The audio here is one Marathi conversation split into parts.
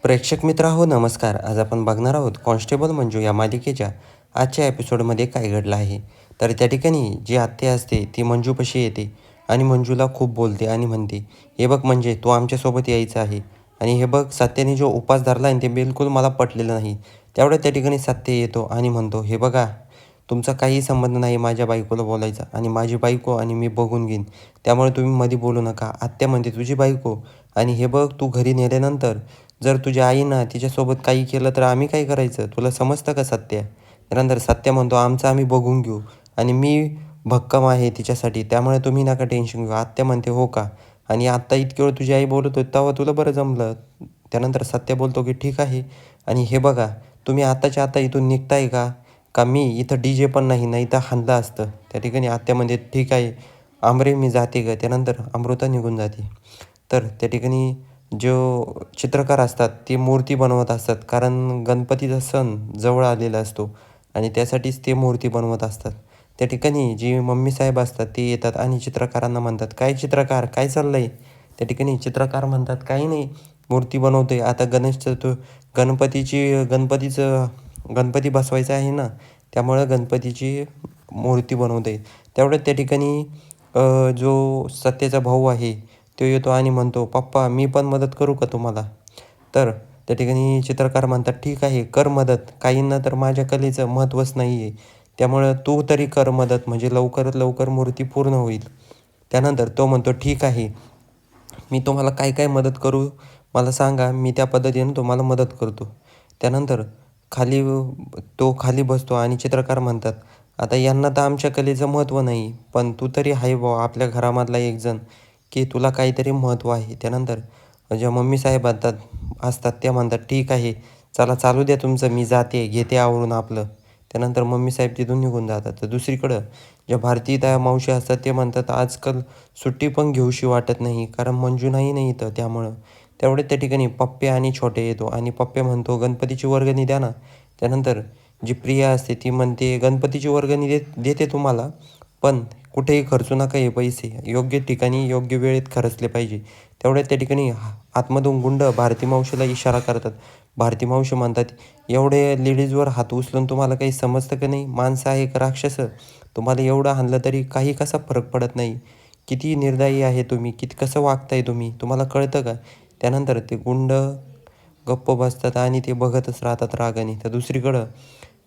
प्रेक्षक मित्र हो नमस्कार. आज आपण बघणार आहोत कॉन्स्टेबल मंजू या मालिकेच्या आजच्या एपिसोडमध्ये काय घडलं आहे. तर त्या ठिकाणी जी आत्या असते ती मंजूपाशी येते आणि मंजूला खूप बोलते आणि म्हणते, हे बघ म्हणजे तू आमच्यासोबत यायचं आहे. आणि हे बघ सत्याने जो उपास धरला आहे ते बिलकुल मला पटलेलं नाही. तेवढ्या त्या ठिकाणी सत्य येतो आणि म्हणतो, हे बघा तुमचा काही संबंध नाही माझ्या बायकोला बोलायचा आणि माझी बायको आणि मी बघून घेईन. त्यामुळे तुम्ही मध्ये बोलू नका. आत्या म्हणते, तुझी बायको आणि हे बघ तू घरी नेल्यानंतर जर तुझ्या आईनं तिच्यासोबत काही केलं तर आम्ही काय करायचं? तुला समजतं का सत्या? त्यानंतर सत्या म्हणतो, आमचं आम्ही बघून घेऊ आणि मी भक्कम आहे तिच्यासाठी, त्यामुळे तुम्ही नका टेन्शन घेऊ. आत्या म्हणते, हो का? आणि आत्ता इतकी वेळ तुझी आई बोलत होती तेव्हा तुला बरं जमलं. त्यानंतर सत्या बोलतो की ठीक आहे. आणि हे बघा तुम्ही आत्ताच्या आता इथून निघताय का? का मी इथं DJ पण नाही, नाही तर हाणलं असतं. त्या ठिकाणी आत्या म्हणते, ठीक आहे आमरे मी जाते गं. त्यानंतर अमृता निघून जाते. तर त्या ठिकाणी जो चित्रकार असतात ते मूर्ती बनवत असतात, कारण गणपतीचा सण जवळ आलेला असतो आणि त्यासाठीच ते मूर्ती बनवत असतात. त्या ठिकाणी जी मम्मी साहेब असतात ते येतात आणि चित्रकारांना म्हणतात, काय चित्रकार काय चाललं आहे? त्या ठिकाणी चित्रकार म्हणतात, काही नाही, मूर्ती बनवतोय. आता गणपती बसवायचा आहे ना, त्यामुळं गणपतीची मूर्ती बनवते. तेवढ्यात त्या ठिकाणी जो सत्याचा भाऊ आहे तो येतो आणि म्हणतो, पप्पा मी पण मदत करू का तुम्हाला? तर त्या ठिकाणी चित्रकार म्हणतात, ठीक आहे कर मदत. काहींना तर माझ्या कलेचं महत्त्वच नाही आहे. त्यामुळं तू तरी कर मदत, म्हणजे लवकरात लवकर मूर्ती पूर्ण होईल. त्यानंतर तो म्हणतो, ठीक आहे. मी तुम्हाला काय काय मदत करू मला सांगा, मी त्या पद्धतीने तुम्हाला मदत करतो. त्यानंतर खाली तो खाली बसतो आणि चित्रकार म्हणतात, आता यांना तर आमच्या कलेचं महत्त्व नाही, पण तू तरी आहे बुवा आपल्या घरामधला एक जण, की तुला काहीतरी महत्त्व आहे. त्यानंतर ज्या मम्मी साहेब असतात त्या म्हणतात, ठीक आहे चला चालू द्या तुमचं, मी जाते घेते आवरून आपलं. त्यानंतर मम्मी साहेब तिथून निघून जातात. तर दुसरीकडं ज्या भारतीय त्या मावशी असतात ते म्हणतात, आजकाल सुट्टी पण घेऊशी वाटत नाही, कारण मंजू नाही इथं त्यामुळं. तेवढे त्या ठिकाणी पप्प्या आणि छोटे येतो आणि पप्प्या म्हणतो, गणपतीची वर्गणी द्या ना. त्यानंतर जी प्रिया असते ती म्हणते, गणपतीची वर्गणी देते तुम्हाला, पण कुठेही खर्चू नका हे पैसे, योग्य ठिकाणी योग्य वेळेत खर्चले पाहिजे. तेवढ्यात त्या ठिकाणी आतमधून गुंड भारती मावशीला इशारा करतात. भारती मावशी म्हणतात, एवढे लेडीजवर हात उचलून तुम्हाला काही समजतं का नाही? माणसं आहे का राक्षसं? तुम्हाला एवढं हाणलं तरी काही कसा फरक पडत नाही. किती निर्दयी आहे तुम्ही, किती कसं वागताय तुम्ही, तुम्हाला कळतं का? त्यानंतर ते गुंड गप्प बसतात आणि ते बघतच राहतात रागाने. तर दुसरीकडं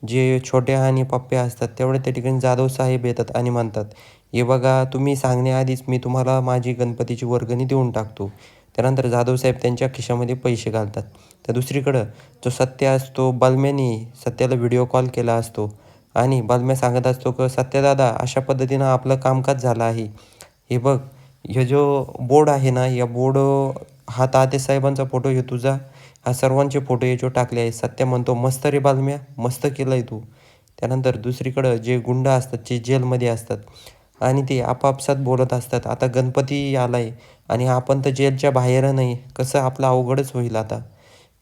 जे छोट्या आणि पप्प्या असतात तेवढ्या त्या ठिकाणी जाधव साहेब येतात आणि म्हणतात, हे बघा तुम्ही सांगण्याआधीच मी तुम्हाला माझी गणपतीची वर्गणी देऊन टाकतो. त्यानंतर जाधव साहेब त्यांच्या खिशामध्ये पैसे घालतात. तर दुसरीकडं जो सत्य असतो बलम्याने सत्याला व्हिडिओ कॉल केला असतो आणि बलम्या सांगत असतो की सत्यदादा अशा पद्धतीनं आपलं कामकाज झालं आहे. हे बघ, हे जो बोर्ड आहे ना, या बोर्ड हा तात्यासाहेबांचा फोटो, हे तुझा, हा सर्वांचे फोटो याच्यावर टाकले आहे. सत्य म्हणतो, मस्त रे बालम्या, मस्त केलं आहे तू. त्यानंतर दुसरीकडं जे गुंड असतात जे जेलमध्ये असतात आणि ते आपापसात बोलत असतात, आता गणपती आला आहे आणि आपण तर जेलच्या बाहेर नाही, कसं आपलं अवघडच होईल आता.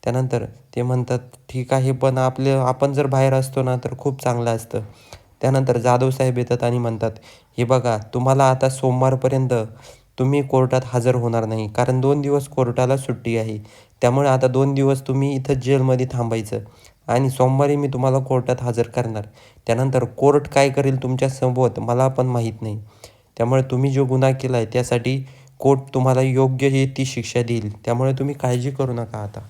त्यानंतर ते म्हणतात, ठीक आहे पण आपण जर बाहेर असतो ना तर खूप चांगलं असतं. त्यानंतर जाधव साहेब येतात आणि म्हणतात, हे बघा तुम्हाला आता सोमवारपर्यंत तुम्ही कोर्टात हजर होणार नाही, कारण 2 दिवस कोर्टाला सुट्टी आहे. त्यामुळे आता 2 दिवस तुम्ही इथं जेलमध्ये थांबायचं आणि सोमवारी मी तुम्हाला कोर्टात हजर करणार. त्यानंतर कोर्ट काय करेल तुमच्यासोबत मला पण माहीत नाही. त्यामुळे तुम्ही जो गुन्हा केला आहे त्यासाठी कोर्ट तुम्हाला योग्य ती शिक्षा देईल. त्यामुळे तुम्ही काळजी करू नका आता.